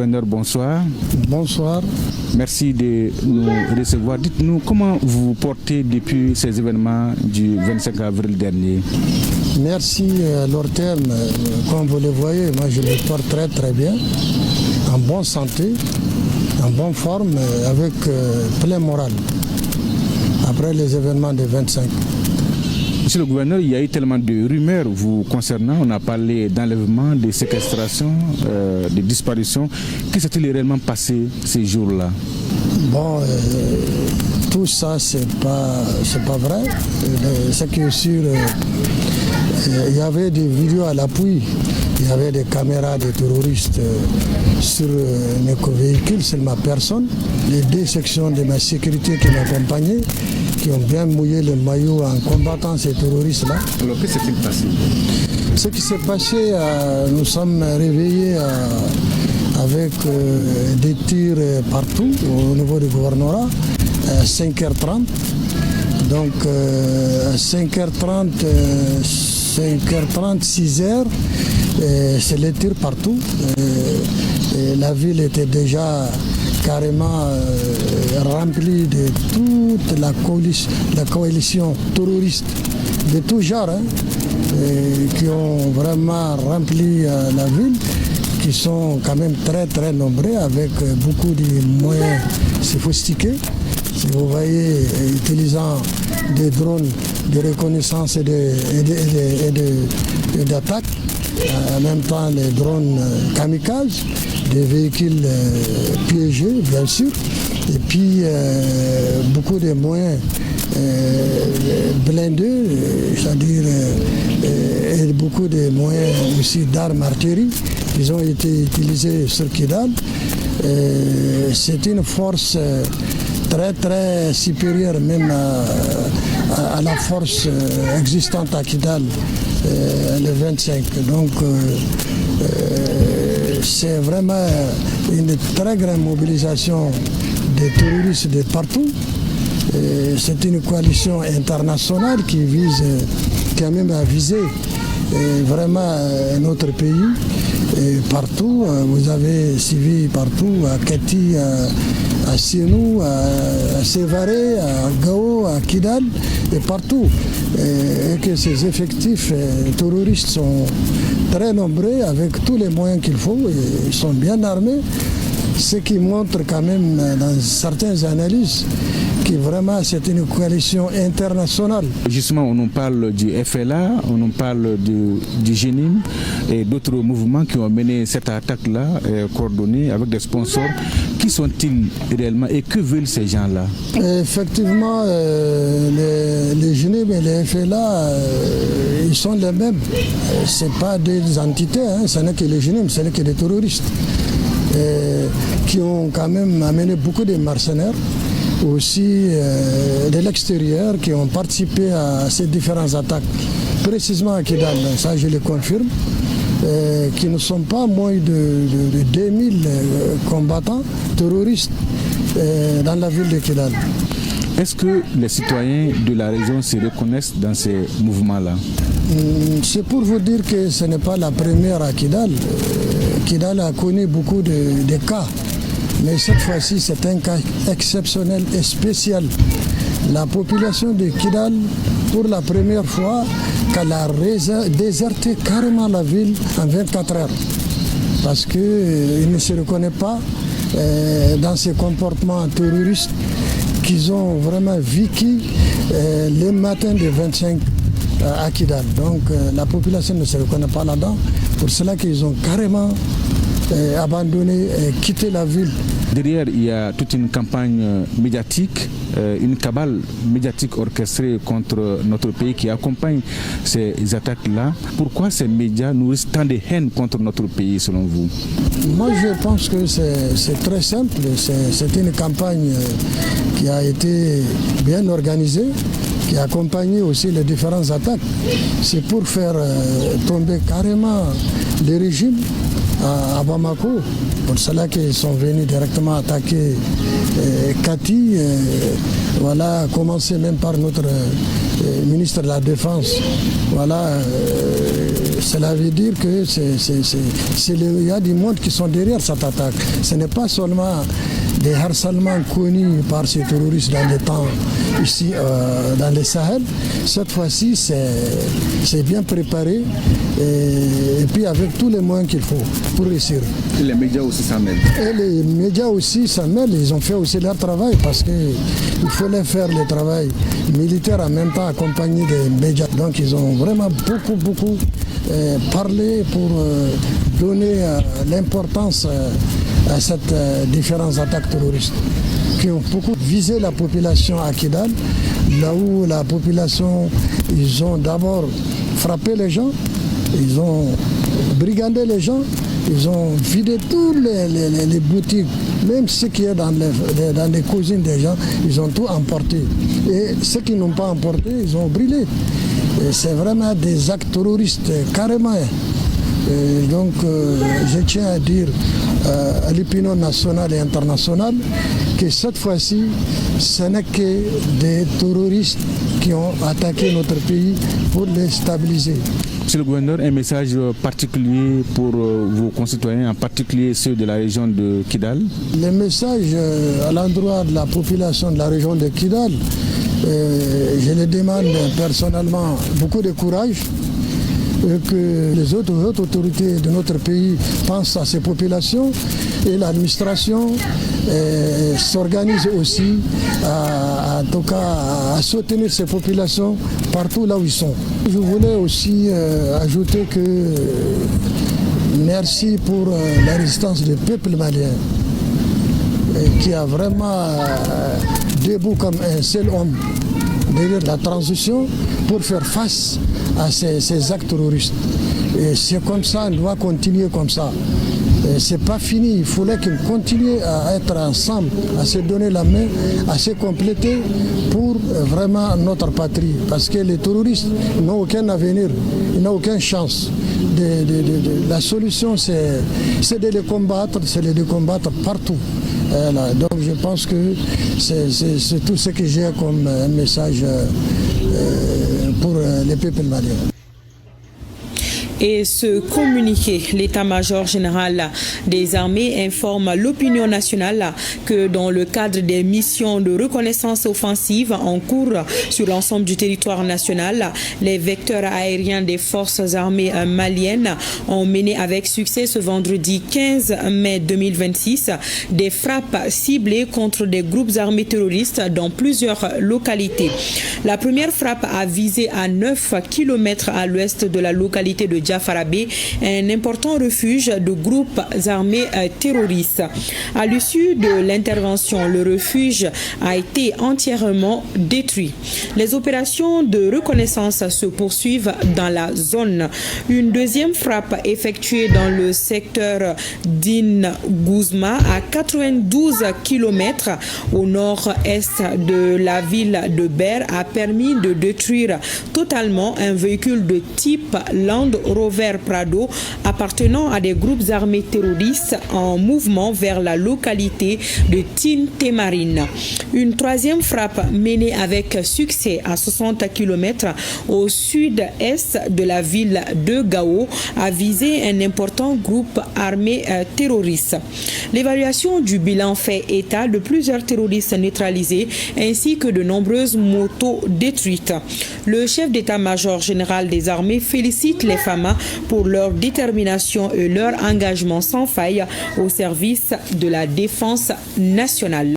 Gouverneur, bonsoir. Bonsoir. Merci de nous recevoir. Dites-nous comment vous vous portez depuis ces événements du 25 avril dernier. Merci Lortem. Comme vous le voyez, moi je me porte très très bien, en bonne santé, en bonne forme, avec plein moral, après les événements du 25. Monsieur le gouverneur, il y a eu tellement de rumeurs vous concernant. On a parlé d'enlèvement, de séquestration, de disparition. Qu'est-ce qui s'est réellement passé ces jours-là? Bon, tout ça, c'est pas vrai. Ce qui est sûr, il y avait des vidéos à l'appui. Il y avait des caméras des terroristes sur mes véhicules, sur ma personne. Les deux sections de ma sécurité qui m'accompagnaient, qui ont bien mouillé le maillot en combattant ces terroristes-là. Alors, qu'est-ce qui s'est passé? Ce qui s'est passé, nous sommes réveillés avec des tirs partout au niveau du gouvernorat à 5h30. Donc à 5h30, 6h, c'est les tirs partout. Et la ville était déjà carrément remplie de toute la coalition terroriste de tout genre, qui ont vraiment rempli la ville, qui sont quand même très très nombreux avec beaucoup de moyens sophistiqués. Si vous voyez, utilisant des drones de reconnaissance et d'attaque, en même temps les drones kamikazes, des véhicules piégés bien sûr, et puis beaucoup de moyens blindés, c'est-à-dire et beaucoup de moyens aussi d'armes artillerie qui ont été utilisés sur Kidal. C'est une force très très supérieure même à la force existante à Kidal le 25. Donc c'est vraiment une très grande mobilisation des terroristes de partout. C'est une coalition internationale qui vise quand même à viser vraiment notre pays. Et partout, vous avez suivi partout, à Kati, à Sienou, à Sévaré, à Gao, à Kidal, et partout. Et que ces effectifs terroristes sont très nombreux avec tous les moyens qu'il faut, et ils sont bien armés, ce qui montre quand même dans certaines analyses que vraiment c'est une coalition internationale. Justement, on nous parle du FLA, on nous parle du GENIM et d'autres mouvements qui ont mené cette attaque-là coordonnée avec des sponsors. Qui sont-ils réellement et que veulent ces gens-là? Effectivement, les GENIM et les FLA, ils sont les mêmes. Ce n'est pas des entités, ce n'est que les GENIM, ce n'est que des terroristes qui ont quand même amené beaucoup de mercenaires, aussi de l'extérieur, qui ont participé à ces différentes attaques, précisément à Kidal, ça je le confirme, qui ne sont pas moins de 2000 combattants terroristes dans la ville de Kidal. Est-ce que les citoyens de la région se reconnaissent dans ces mouvements-là? C'est pour vous dire que ce n'est pas la première à Kidal. Kidal a connu beaucoup de cas, mais cette fois-ci c'est un cas exceptionnel et spécial. La population de Kidal, pour la première fois, qu'elle a déserté carrément la ville en 24 heures, parce qu'il ne se reconnaît pas dans ces comportements terroristes qu'ils ont vraiment vécu le matin du 25 à Kidal. Donc la population ne se reconnaît pas là-dedans, pour cela qu'ils ont carrément abandonné et quitté la ville. Derrière, il y a toute une campagne médiatique, une cabale médiatique orchestrée contre notre pays qui accompagne ces attaques-là. Pourquoi ces médias nourrissent tant de haine contre notre pays, selon vous? Moi, je pense que c'est très simple. C'est une campagne qui a été bien organisée, qui a accompagné aussi les différentes attaques. C'est pour faire tomber carrément les régimes à Bamako. Pour cela qu'ils sont venus directement attaquer Kati, voilà, commencer même par notre ministre de la Défense, voilà, cela veut dire que il y a du monde qui sont derrière cette attaque. Ce n'est pas seulement des harcèlements connus par ces terroristes dans les temps ici dans le Sahel. Cette fois-ci, c'est bien préparé et puis avec tous les moyens qu'il faut pour réussir. Et les médias aussi s'en mêlent. Et les médias aussi s'en mêlent. Ils ont fait aussi leur travail parce qu'il fallait faire le travail militaire en même temps accompagné des médias. Donc ils ont vraiment beaucoup parlé pour donner l'importance à cette différentes attaques terroristes qui ont beaucoup visé la population à Kidal, là où la population, ils ont d'abord frappé les gens, ils ont brigandé les gens, ils ont vidé toutes les boutiques, même ce qui est dans les cuisines des gens, ils ont tout emporté. Et ceux qui n'ont pas emporté, ils ont brûlé. Et c'est vraiment des actes terroristes carrément. Et donc je tiens à dire à l'opinion nationale et internationale que cette fois-ci, ce n'est que des terroristes qui ont attaqué notre pays pour les stabiliser. Monsieur le gouverneur, un message particulier pour vos concitoyens, en particulier ceux de la région de Kidal? Le message à l'endroit de la population de la région de Kidal, je les demande personnellement beaucoup de courage, que les autres autorités de notre pays pensent à ces populations et l'administration s'organise aussi en tout cas à soutenir ces populations partout là où ils sont. Je voulais aussi ajouter que merci pour la résistance du peuple malien qui a vraiment debout comme un seul homme derrière la transition pour faire face à ces actes terroristes. Et c'est comme ça, on doit continuer comme ça. C'est pas fini, il fallait qu'ils continuent à être ensemble, à se donner la main, à se compléter pour vraiment notre patrie. Parce que les terroristes n'ont aucun avenir, ils n'ont aucune chance. La solution, c'est de les combattre, c'est de les combattre partout. Voilà. Donc je pense que c'est tout ce que j'ai comme message pour les peuples maliens. Et ce communiqué, l'état-major général des armées informe l'opinion nationale que dans le cadre des missions de reconnaissance offensive en cours sur l'ensemble du territoire national, les vecteurs aériens des forces armées maliennes ont mené avec succès ce vendredi 15 mai 2026 des frappes ciblées contre des groupes armés terroristes dans plusieurs localités. La première frappe a visé à 9 km à l'ouest de la localité de Jafarabé, un important refuge de groupes armés terroristes. À l'issue de l'intervention, le refuge a été entièrement détruit. Les opérations de reconnaissance se poursuivent dans la zone. Une deuxième frappe effectuée dans le secteur d'Ingouzma à 92 km au nord-est de la ville de Ber a permis de détruire totalement un véhicule de type Land Rover Prado appartenant à des groupes armés terroristes en mouvement vers la localité de Tintemarine. Une troisième frappe menée avec succès à 60 km au sud-est de la ville de Gao a visé un important groupe armé terroriste. L'évaluation du bilan fait état de plusieurs terroristes neutralisés ainsi que de nombreuses motos détruites. Le chef d'état-major général des armées félicite les FAMA pour leur détermination et leur engagement sans faille au service de la défense nationale.